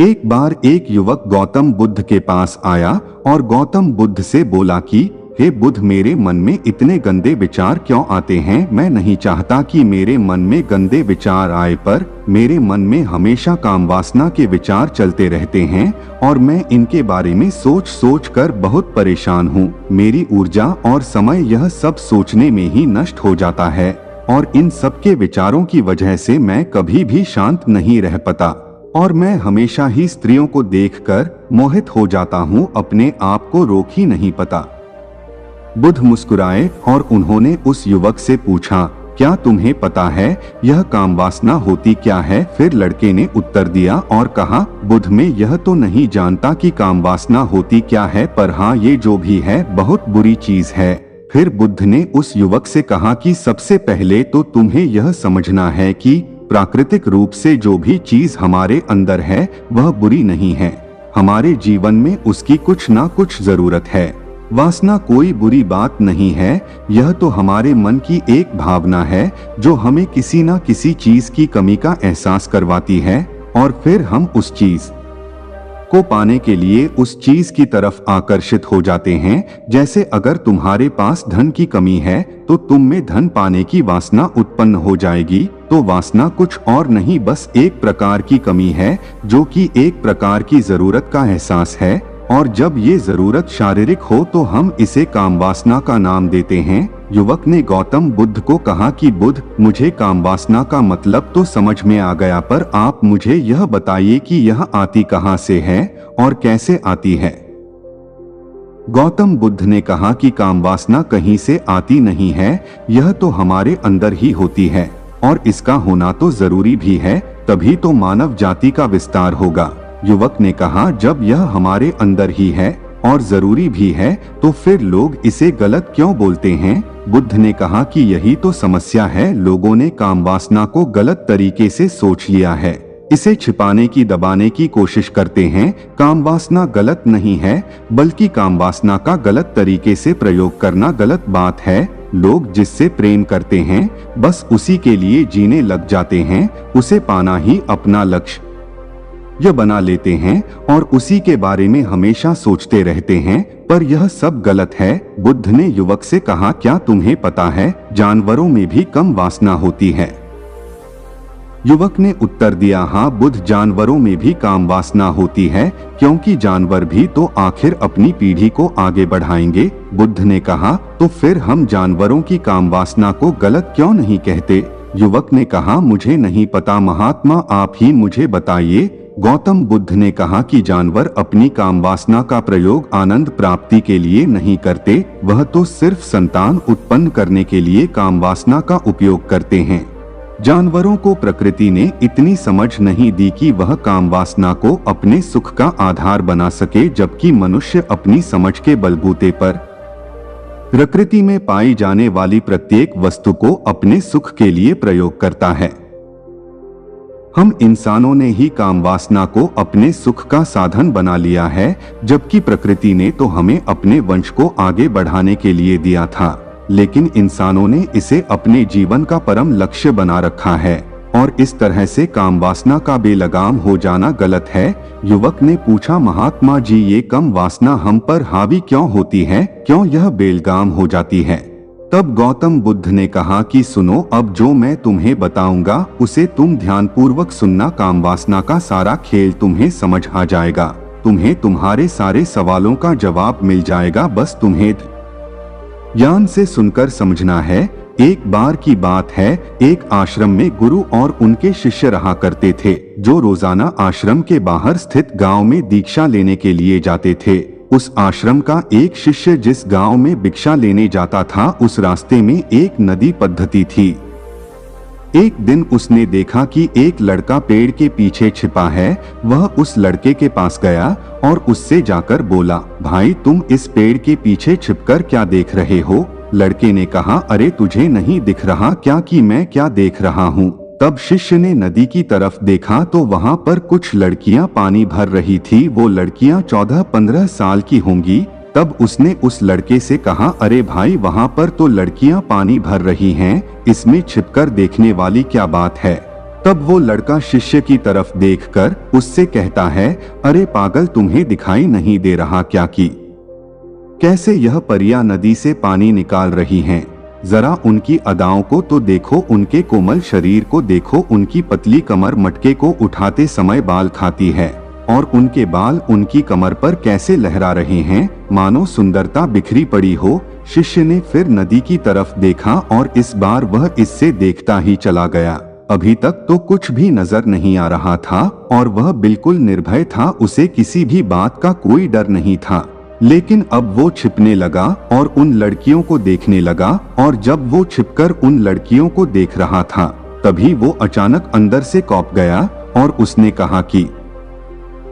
एक बार एक युवक गौतम बुद्ध के पास आया और गौतम बुद्ध से बोला कि हे बुद्ध, मेरे मन में इतने गंदे विचार क्यों आते हैं। मैं नहीं चाहता कि मेरे मन में गंदे विचार आए, पर मेरे मन में हमेशा काम वासना के विचार चलते रहते हैं और मैं इनके बारे में सोच सोच कर बहुत परेशान हूँ। मेरी ऊर्जा और समय यह सब सोचने में ही नष्ट हो जाता है और इन सब के विचारों की वजह से मैं कभी भी शांत नहीं रह पाता और मैं हमेशा ही स्त्रियों को देखकर मोहित हो जाता हूँ, अपने आप को रोक ही नहीं पाता। बुद्ध मुस्कुराए और उन्होंने उस युवक से पूछा, क्या तुम्हें पता है यह काम वासना होती क्या है? फिर लड़के ने उत्तर दिया और कहा, बुद्ध, मैं यह तो नहीं जानता कि काम वासना होती क्या है, पर हाँ, ये जो भी है बहुत बुरी चीज है। फिर बुद्ध ने उस युवक से कहा कि सबसे पहले तो तुम्हें यह समझना है कि प्राकृतिक रूप से जो भी चीज हमारे अंदर है वह बुरी नहीं है। हमारे जीवन में उसकी कुछ ना कुछ जरूरत है। वासना कोई बुरी बात नहीं है, यह तो हमारे मन की एक भावना है जो हमें किसी ना किसी चीज की कमी का एहसास करवाती है और फिर हम उस चीज को पाने के लिए उस चीज की तरफ आकर्षित हो जाते हैं। जैसे अगर तुम्हारे पास धन की कमी है तो तुम में धन पाने की वासना उत्पन्न हो जाएगी। तो वासना कुछ और नहीं, बस एक प्रकार की कमी है जो कि एक प्रकार की जरूरत का एहसास है, और जब ये जरूरत शारीरिक हो तो हम इसे काम वासना का नाम देते हैं। युवक ने गौतम बुद्ध को कहा कि बुद्ध, मुझे काम वासना का मतलब तो समझ में आ गया, पर आप मुझे यह बताइए कि यह आती कहाँ से है और कैसे आती है। गौतम बुद्ध ने कहा कि काम वासना कहीं से आती नहीं है, यह तो हमारे अंदर ही होती है और इसका होना तो जरूरी भी है, तभी तो मानव जाति का विस्तार होगा। युवक ने कहा, जब यह हमारे अंदर ही है और जरूरी भी है तो फिर लोग इसे गलत क्यों बोलते हैं? बुद्ध ने कहा कि यही तो समस्या है, लोगों ने काम वासना को गलत तरीके से सोच लिया है, इसे छिपाने की दबाने की कोशिश करते हैं। काम वासना गलत नहीं है, बल्कि काम वासना का गलत तरीके से प्रयोग करना गलत बात है। लोग जिससे प्रेम करते हैं बस उसी के लिए जीने लग जाते हैं, उसे पाना ही अपना लक्ष्य यह बना लेते हैं और उसी के बारे में हमेशा सोचते रहते हैं, पर यह सब गलत है। बुद्ध ने युवक से कहा, क्या तुम्हें पता है जानवरों में भी कम वासना होती है? युवक ने उत्तर दिया, हाँ बुद्ध, जानवरों में भी काम वासना होती है, क्योंकि जानवर भी तो आखिर अपनी पीढ़ी को आगे बढ़ाएंगे। बुद्ध ने कहा, तो फिर हम जानवरों की काम वासना को गलत क्यों नहीं कहते? युवक ने कहा, मुझे नहीं पता महात्मा, आप ही मुझे बताइए। गौतम बुद्ध ने कहा कि जानवर अपनी काम वासना का प्रयोग आनंद प्राप्ति के लिए नहीं करते, वह तो सिर्फ संतान उत्पन्न करने के लिए काम वासना का उपयोग करते हैं। जानवरों को प्रकृति ने इतनी समझ नहीं दी कि वह काम वासना को अपने सुख का आधार बना सके, जबकि मनुष्य अपनी समझ के बलबूते पर प्रकृति में पाई जाने वाली प्रत्येक वस्तु को अपने सुख के लिए प्रयोग करता है। हम इंसानों ने ही काम वासना को अपने सुख का साधन बना लिया है, जबकि प्रकृति ने तो हमें अपने वंश को आगे बढ़ाने के लिए दिया था, लेकिन इंसानों ने इसे अपने जीवन का परम लक्ष्य बना रखा है और इस तरह से काम वासना का बेलगाम हो जाना गलत है। युवक ने पूछा, महात्मा जी, ये कम वासना हम पर हावी क्यों होती है, क्यों यह बेलगाम हो जाती है? तब गौतम बुद्ध ने कहा कि सुनो, अब जो मैं तुम्हें बताऊंगा उसे तुम ध्यानपूर्वक सुनना। काम वासना का सारा खेल तुम्हें समझ आ जाएगा, तुम्हें तुम्हारे सारे सवालों का जवाब मिल जाएगा, बस तुम्हें ध्यान से सुनकर समझना है। एक बार की बात है, एक आश्रम में गुरु और उनके शिष्य रहा करते थे, जो रोजाना आश्रम के बाहर स्थित गांव में दीक्षा लेने के लिए जाते थे। उस आश्रम का एक शिष्य जिस गांव में भिक्षा लेने जाता था, उस रास्ते में एक नदी पद्धति थी। एक दिन उसने देखा कि एक लड़का पेड़ के पीछे छिपा है। वह उस लड़के के पास गया और उससे जाकर बोला, भाई, तुम इस पेड़ के पीछे छिपकर क्या देख रहे हो? लड़के ने कहा, अरे तुझे नहीं दिख रहा क्या कि मैं क्या देख रहा हूँ? तब शिष्य ने नदी की तरफ देखा तो वहां पर कुछ लड़कियां पानी भर रही थी। वो लड़कियां 14-15 साल की होंगी। तब उसने उस लड़के से कहा, अरे भाई, वहां पर तो लड़कियां पानी भर रही हैं, इसमें छिपकर देखने वाली क्या बात है? तब वो लड़का शिष्य की तरफ देखकर उससे कहता है, अरे पागल, तुम्हें दिखाई नहीं दे रहा क्या कि कैसे यह परियां नदी से पानी निकाल रही हैं? जरा उनकी अदाओं को तो देखो, उनके कोमल शरीर को देखो, उनकी पतली कमर मटके को उठाते समय बाल खाती है और उनके बाल उनकी कमर पर कैसे लहरा रहे हैं, मानो सुंदरता बिखरी पड़ी हो। शिष्य ने फिर नदी की तरफ देखा और इस बार वह इससे देखता ही चला गया। अभी तक तो कुछ भी नजर नहीं आ रहा था और वह बिल्कुल निर्भय था, उसे किसी भी बात का कोई डर नहीं था। लेकिन अब वो छिपने लगा और उन लड़कियों को देखने लगा, और जब वो छिपकर उन लड़कियों को देख रहा था तभी वो अचानक अंदर से कौंप गया और उसने कहा कि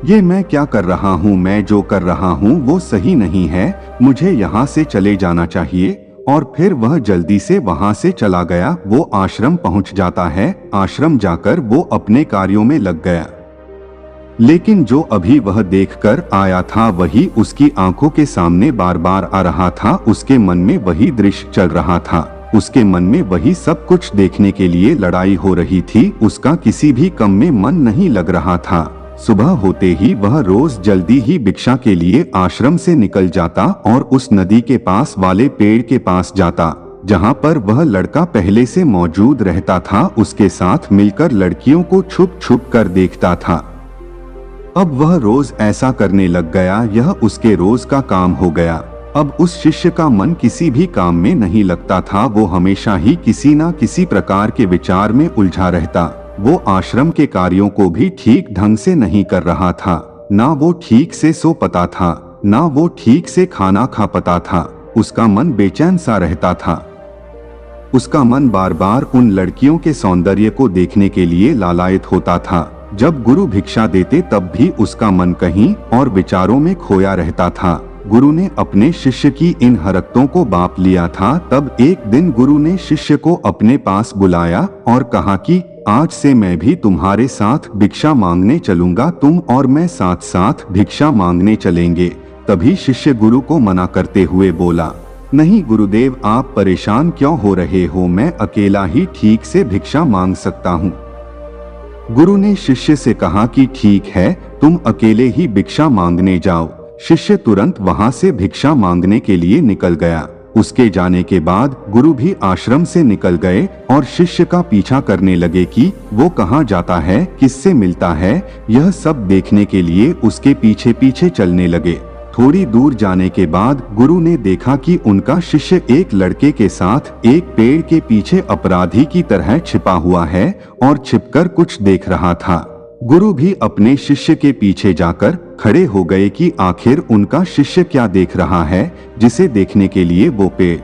ये मैं क्या कर रहा हूँ, मैं जो कर रहा हूँ वो सही नहीं है, मुझे यहाँ से चले जाना चाहिए। और फिर वह जल्दी से वहाँ से चला गया। वो आश्रम पहुँच जाता है। आश्रम जाकर वो अपने कार्यों में लग गया, लेकिन जो अभी वह देखकर आया था वही उसकी आंखों के सामने बार बार आ रहा था। उसके मन में वही दृश्य चल रहा था, उसके मन में वही सब कुछ देखने के लिए लड़ाई हो रही थी। उसका किसी भी काम में मन नहीं लग रहा था। सुबह होते ही वह रोज जल्दी ही भिक्षा के लिए आश्रम से निकल जाता और उस नदी के पास वाले पेड़ के पास जाता जहाँ पर वह लड़का पहले से मौजूद रहता था। उसके साथ मिलकर लड़कियों को छुप छुप कर देखता था। अब वह रोज ऐसा करने लग गया, यह उसके रोज का काम हो गया। अब उस शिष्य का मन किसी भी काम में नहीं लगता था, वो हमेशा ही किसी न किसी प्रकार के विचार में उलझा रहता। वो आश्रम के कार्यों को भी ठीक ढंग से नहीं कर रहा था, ना वो ठीक से सो पाता था, ना वो ठीक से खाना खा पाता था। उसका मन बेचैन सा रहता था। उसका मन बार बार उन लड़कियों के सौंदर्य को देखने के लिए लालायित होता था। जब गुरु भिक्षा देते तब भी उसका मन कहीं और विचारों में खोया रहता था। गुरु ने अपने शिष्य की इन हरकतों को बांप लिया था। तब एक दिन गुरु ने शिष्य को अपने पास बुलाया और कहा कि आज से मैं भी तुम्हारे साथ भिक्षा मांगने चलूंगा, तुम और मैं साथ साथ भिक्षा मांगने चलेंगे। तभी शिष्य गुरु को मना करते हुए बोला, नहीं गुरुदेव, आप परेशान क्यों हो रहे हो, मैं अकेला ही ठीक से भिक्षा मांग सकता हूँ। गुरु ने शिष्य से कहा कि ठीक है, तुम अकेले ही भिक्षा मांगने जाओ। शिष्य तुरंत वहां से भिक्षा मांगने के लिए निकल गया। उसके जाने के बाद गुरु भी आश्रम से निकल गए और शिष्य का पीछा करने लगे कि वो कहाँ जाता है, किससे मिलता है। यह सब देखने के लिए उसके पीछे पीछे चलने लगे। थोड़ी दूर जाने के बाद गुरु ने देखा कि उनका शिष्य एक लड़के के साथ एक पेड़ के पीछे अपराधी की तरह छिपा हुआ है और छिपकर कुछ देख रहा था। गुरु भी अपने शिष्य के पीछे जाकर खड़े हो गए कि आखिर उनका शिष्य क्या देख रहा है जिसे देखने के लिए वो पेड़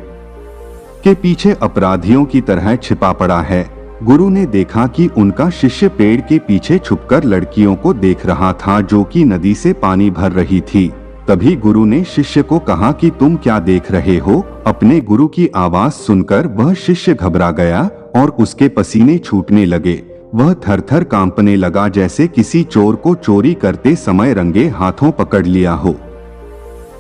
के पीछे अपराधियों की तरह छिपा पड़ा है। गुरु ने देखा कि उनका शिष्य पेड़ के पीछे छुपकर लड़कियों को देख रहा था जो कि नदी से पानी भर रही थी। तभी गुरु ने शिष्य को कहा कि तुम क्या देख रहे हो। अपने गुरु की आवाज सुनकर वह शिष्य घबरा गया और उसके पसीने छूटने लगे। वह थर-थर कांपने लगा जैसे किसी चोर को चोरी करते समय रंगे हाथों पकड़ लिया हो।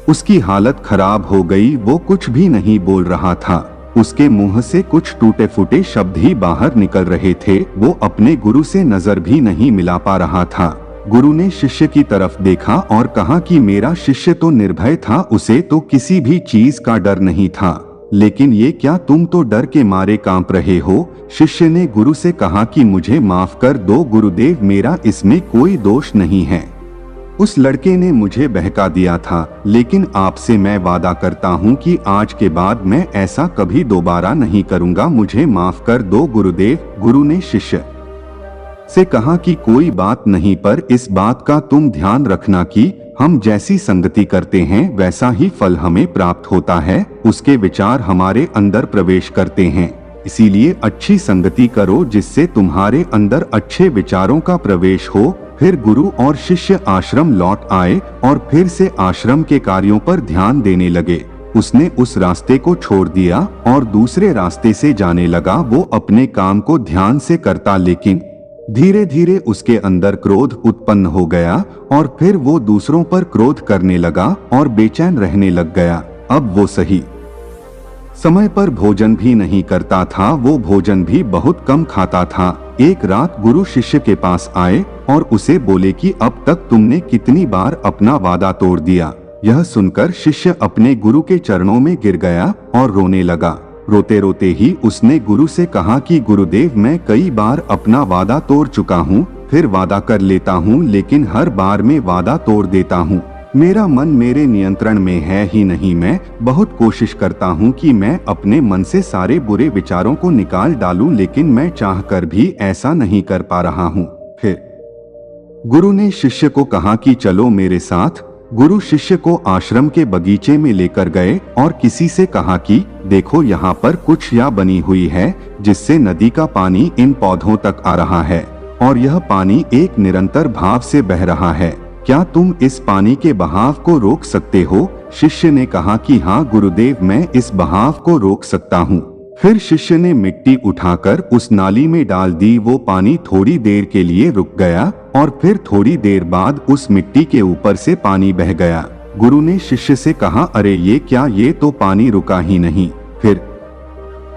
उसकी हालत खराब हो गई, वो कुछ भी नहीं बोल रहा था। उसके मुंह से कुछ टूटे फूटे शब्द ही बाहर निकल रहे थे। वो अपने गुरु से नजर भी नहीं मिला पा रहा था। गुरु ने शिष्य की तरफ देखा और कहा कि मेरा शिष्य तो निर्भय था, उसे तो किसी भी चीज का डर नहीं था, लेकिन ये क्या, तुम तो डर के मारे कांप रहे हो। शिष्य ने गुरु से कहा कि मुझे माफ कर दो गुरुदेव, मेरा इसमें कोई दोष नहीं है। उस लड़के ने मुझे बहका दिया था, लेकिन आपसे मैं वादा करता हूँ कि आज के बाद मैं ऐसा कभी दोबारा नहीं करूँगा, मुझे माफ कर दो गुरुदेव। गुरु ने शिष्य से कहा कि कोई बात नहीं, पर इस बात का तुम ध्यान रखना कि हम जैसी संगति करते हैं वैसा ही फल हमें प्राप्त होता है। उसके विचार हमारे अंदर प्रवेश करते हैं, इसीलिए अच्छी संगति करो जिससे तुम्हारे अंदर अच्छे विचारों का प्रवेश हो। फिर गुरु और शिष्य आश्रम लौट आए और फिर से आश्रम के कार्यों पर ध्यान देने लगे। उसने उस रास्ते को छोड़ दिया और दूसरे रास्ते से जाने लगा। वो अपने काम को ध्यान से करता, लेकिन धीरे धीरे उसके अंदर क्रोध उत्पन्न हो गया और फिर वो दूसरों पर क्रोध करने लगा और बेचैन रहने लग गया। अब वो सही समय पर भोजन भी नहीं करता था, वो भोजन भी बहुत कम खाता था। एक रात गुरु शिष्य के पास आए और उसे बोले कि अब तक तुमने कितनी बार अपना वादा तोड़ दिया। यह सुनकर शिष्य अपने गुरु के चरणों में गिर गया और रोने लगा। रोते रोते ही उसने गुरु से कहा कि गुरुदेव, मैं कई बार अपना वादा तोड़ चुका हूँ, फिर वादा कर लेता हूँ, लेकिन हर बार में वादा तोड़ देता हूँ। मेरा मन मेरे नियंत्रण में है ही नहीं। मैं बहुत कोशिश करता हूँ कि मैं अपने मन से सारे बुरे विचारों को निकाल डालूं, लेकिन मैं चाहकर भी ऐसा नहीं कर पा रहा हूँ। फिर गुरु ने शिष्य को कहा कि चलो मेरे साथ। गुरु शिष्य को आश्रम के बगीचे में लेकर गए और किसी से कहा कि देखो, यहाँ पर कुछ या बनी हुई है जिससे नदी का पानी इन पौधों तक आ रहा है और यह पानी एक निरंतर भाव से बह रहा है। क्या तुम इस पानी के बहाव को रोक सकते हो? शिष्य ने कहा कि हाँ गुरुदेव, मैं इस बहाव को रोक सकता हूँ। फिर शिष्य ने मिट्टी उठाकर उस नाली में डाल दी। वो पानी थोड़ी देर के लिए रुक गया और फिर थोड़ी देर बाद उस मिट्टी के ऊपर से पानी बह गया। गुरु ने शिष्य से कहा, अरे ये क्या, ये तो पानी रुका ही नहीं। फिर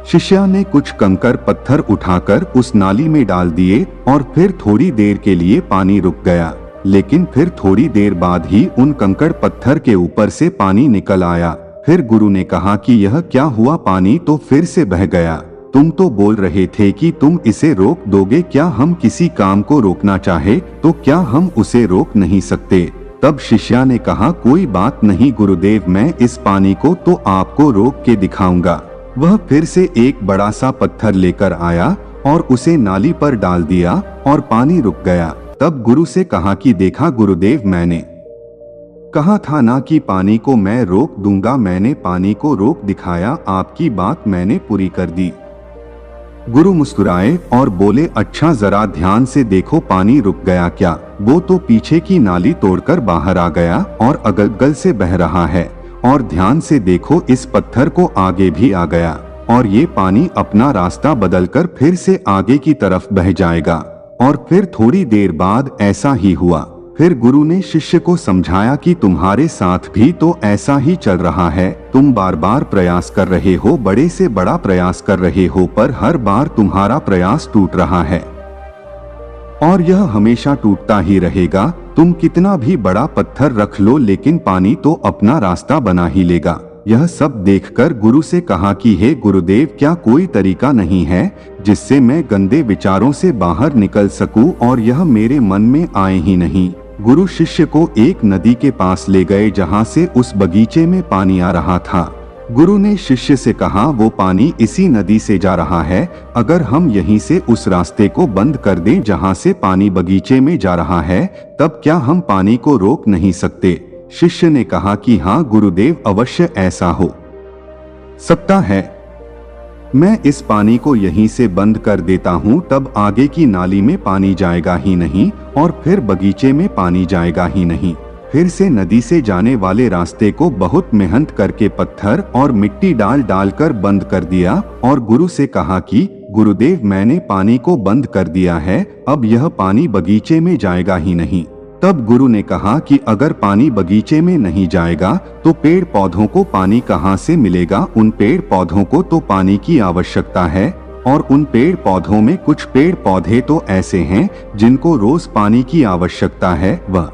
शिष्य ने कुछ कंकर पत्थर उठाकर उस नाली में डाल दिए और फिर थोड़ी देर के लिए पानी रुक गया, लेकिन फिर थोड़ी देर बाद ही उन कंकड़ पत्थर के ऊपर से पानी निकल आया। फिर गुरु ने कहा कि यह क्या हुआ, पानी तो फिर से बह गया। तुम तो बोल रहे थे कि तुम इसे रोक दोगे। क्या हम किसी काम को रोकना चाहे तो क्या हम उसे रोक नहीं सकते? तब शिष्य ने कहा, कोई बात नहीं गुरुदेव, मैं इस पानी को तो आपको रोक के दिखाऊंगा। वह फिर से एक बड़ा सा पत्थर लेकर आया और उसे नाली पर डाल दिया और पानी रुक गया। तब गुरु से कहा कि देखा गुरुदेव, मैंने कहा था ना कि पानी को मैं रोक दूंगा। मैंने पानी को रोक दिखाया, आपकी बात मैंने पूरी कर दी। गुरु मुस्कुराए और बोले, अच्छा जरा ध्यान से देखो, पानी रुक गया क्या? वो तो पीछे की नाली तोड़कर बाहर आ गया और अगल-बगल से बह रहा है। और ध्यान से देखो, इस पत्थर को आगे भी आ गया और ये पानी अपना रास्ता बदलकर फिर से आगे की तरफ बह जाएगा। और फिर थोड़ी देर बाद ऐसा ही हुआ। फिर गुरु ने शिष्य को समझाया कि तुम्हारे साथ भी तो ऐसा ही चल रहा है। तुम बार बार प्रयास कर रहे हो, बड़े से बड़ा प्रयास कर रहे हो, पर हर बार तुम्हारा प्रयास टूट रहा है और यह हमेशा टूटता ही रहेगा। तुम कितना भी बड़ा पत्थर रख लो, लेकिन पानी तो अपना रास्ता बना ही लेगा। यह सब देखकर गुरु से कहा कि हे गुरुदेव, क्या कोई तरीका नहीं है जिससे मैं गंदे विचारों से बाहर निकल सकूं और यह मेरे मन में आए ही नहीं। गुरु शिष्य को एक नदी के पास ले गए जहां से उस बगीचे में पानी आ रहा था। गुरु ने शिष्य से कहा, वो पानी इसी नदी से जा रहा है। अगर हम यहीं से उस रास्ते को बंद कर दें जहां से पानी बगीचे में जा रहा है, तब क्या हम पानी को रोक नहीं सकते? शिष्य ने कहा कि हाँ गुरुदेव, अवश्य ऐसा हो सकता है। मैं इस पानी को यहीं से बंद कर देता हूँ, तब आगे की नाली में पानी जाएगा ही नहीं और फिर बगीचे में पानी जाएगा ही नहीं। फिर से नदी से जाने वाले रास्ते को बहुत मेहनत करके पत्थर और मिट्टी डाल डालकर बंद कर दिया और गुरु से कहा कि गुरुदेव, मैंने पानी को बंद कर दिया है, अब यह पानी बगीचे में जाएगा ही नहीं। तब गुरु ने कहा कि अगर पानी बगीचे में नहीं जाएगा तो पेड़ पौधों को पानी कहाँ से मिलेगा? उन पेड़ पौधों को तो पानी की आवश्यकता है और उन पेड़ पौधों में कुछ पेड़ पौधे तो ऐसे हैं जिनको रोज पानी की आवश्यकता है, वह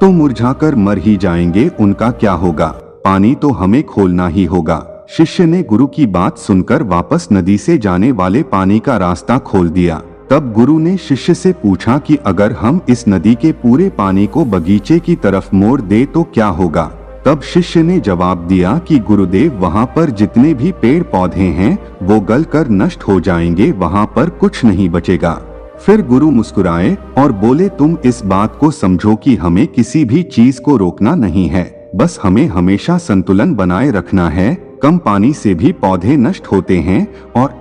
तो मुरझाकर मर ही जाएंगे, उनका क्या होगा? पानी तो हमें खोलना ही होगा। शिष्य ने गुरु की बात सुनकर वापस नदी से जाने वाले पानी का रास्ता खोल दिया। तब गुरु ने शिष्य से पूछा कि अगर हम इस नदी के पूरे पानी को बगीचे की तरफ मोड़ दे तो क्या होगा? तब शिष्य ने जवाब दिया कि गुरुदेव, वहाँ पर जितने भी पेड़ पौधे हैं वो गलकर नष्ट हो जाएंगे, वहाँ पर कुछ नहीं बचेगा। फिर गुरु मुस्कुराए और बोले, तुम इस बात को समझो कि हमें किसी भी चीज को रोकना नहीं है, बस हमें हमेशा संतुलन बनाए रखना है। कम पानी से भी पौधे नष्ट होते हैं और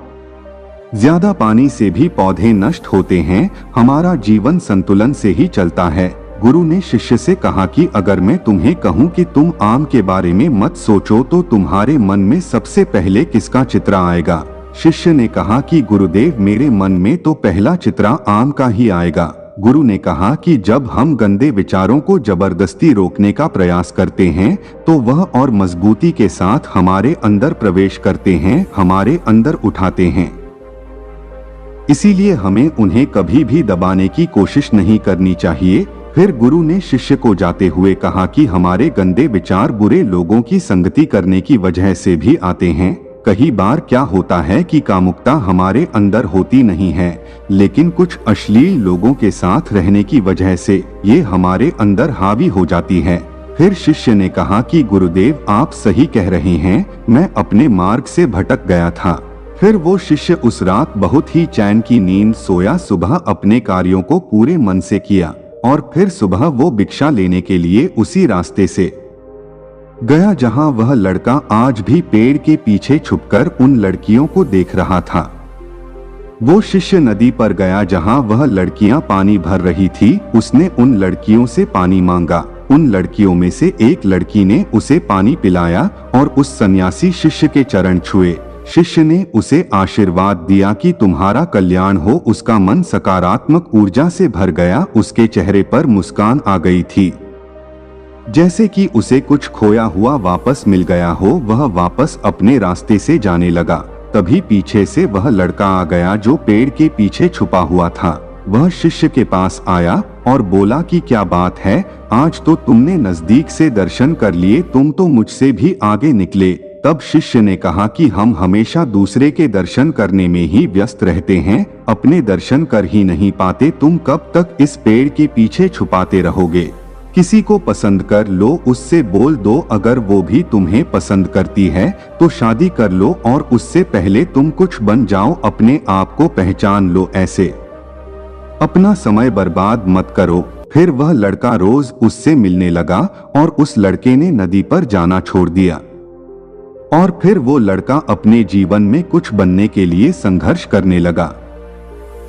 ज्यादा पानी से भी पौधे नष्ट होते हैं। हमारा जीवन संतुलन से ही चलता है। गुरु ने शिष्य से कहा कि अगर मैं तुम्हें कहूँ कि तुम आम के बारे में मत सोचो तो तुम्हारे मन में सबसे पहले किसका चित्र आएगा? शिष्य ने कहा कि गुरुदेव, मेरे मन में तो पहला चित्र आम का ही आएगा। गुरु ने कहा कि जब हम गंदे विचारों को जबरदस्ती रोकने का प्रयास करते हैं तो वह और मजबूती के साथ हमारे अंदर प्रवेश करते हैं, हमारे अंदर उठाते हैं। इसीलिए हमें उन्हें कभी भी दबाने की कोशिश नहीं करनी चाहिए। फिर गुरु ने शिष्य को जाते हुए कहा कि हमारे गंदे विचार बुरे लोगों की संगति करने की वजह से भी आते हैं। कई बार क्या होता है कि कामुकता हमारे अंदर होती नहीं है, लेकिन कुछ अश्लील लोगों के साथ रहने की वजह से ये हमारे अंदर हावी हो जाती है। फिर शिष्य ने कहा कि गुरुदेव आप सही कह रहे हैं, मैं अपने मार्ग से भटक गया था। फिर वो शिष्य उस रात बहुत ही चैन की नींद सोया। सुबह अपने कार्यों को पूरे मन से किया और फिर सुबह वो भिक्षा लेने के लिए उसी रास्ते से गया जहां वह लड़का आज भी पेड़ के पीछे छुपकर उन लड़कियों को देख रहा था। वो शिष्य नदी पर गया जहां वह लड़कियां पानी भर रही थी। उसने उन लड़कियों से पानी मांगा। उन लड़कियों में से एक लड़की ने उसे पानी पिलाया और उस सन्यासी शिष्य के चरण छुए। शिष्य ने उसे आशीर्वाद दिया कि तुम्हारा कल्याण हो। उसका मन सकारात्मक ऊर्जा से भर गया। उसके चेहरे पर मुस्कान आ गई थी, जैसे कि उसे कुछ खोया हुआ वापस मिल गया हो। वह वापस अपने रास्ते से जाने लगा। तभी पीछे से वह लड़का आ गया जो पेड़ के पीछे छुपा हुआ था। वह शिष्य के पास आया और बोला कि क्या बात है, आज तो तुमने नजदीक से दर्शन कर लिए, तुम तो मुझसे भी आगे निकले। तब शिष्य ने कहा कि हम हमेशा दूसरे के दर्शन करने में ही व्यस्त रहते हैं, अपने दर्शन कर ही नहीं पाते। तुम कब तक इस पेड़ के पीछे छुपाते रहोगे? किसी को पसंद कर लो, उससे बोल दो। अगर वो भी तुम्हें पसंद करती है तो शादी कर लो और उससे पहले तुम कुछ बन जाओ। अपने आप को पहचान लो। ऐसे अपना समय बर्बाद मत करो। फिर वह लड़का रोज उससे मिलने लगा और उस लड़के ने नदी पर जाना छोड़ दिया। और फिर वो लड़का अपने जीवन में कुछ बनने के लिए संघर्ष करने लगा।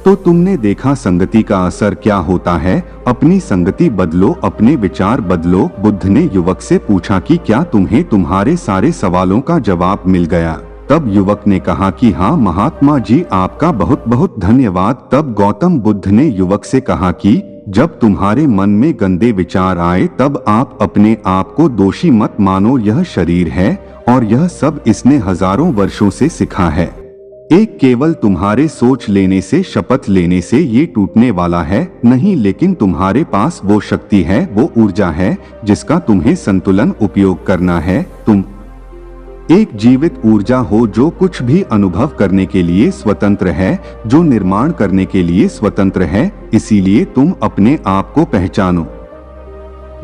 तो तुमने देखा संगति का असर क्या होता है। अपनी संगति बदलो, अपने विचार बदलो। बुद्ध ने युवक से पूछा कि क्या तुम्हें तुम्हारे सारे सवालों का जवाब मिल गया? तब युवक ने कहा कि हाँ महात्मा जी, आपका बहुत बहुत धन्यवाद। तब गौतम बुद्ध ने युवक से कहा कि जब तुम्हारे मन में गंदे विचार आए तब आप अपने आप को दोषी मत मानो। यह शरीर है और यह सब इसने हजारों वर्षों से सीखा है। एक केवल तुम्हारे सोच लेने से, शपथ लेने से ये टूटने वाला है नहीं, लेकिन तुम्हारे पास वो शक्ति है, वो ऊर्जा है जिसका तुम्हें संतुलन उपयोग करना है। तुम एक जीवित ऊर्जा हो जो कुछ भी अनुभव करने के लिए स्वतंत्र है, जो निर्माण करने के लिए स्वतंत्र है। इसीलिए तुम अपने आप को पहचानो।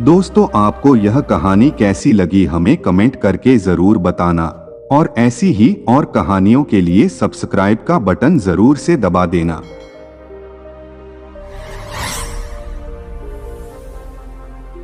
दोस्तों, आपको यह कहानी कैसी लगी हमें कमेंट करके जरूर बताना और ऐसी ही और कहानियों के लिए सब्सक्राइब का बटन जरूर से दबा देना।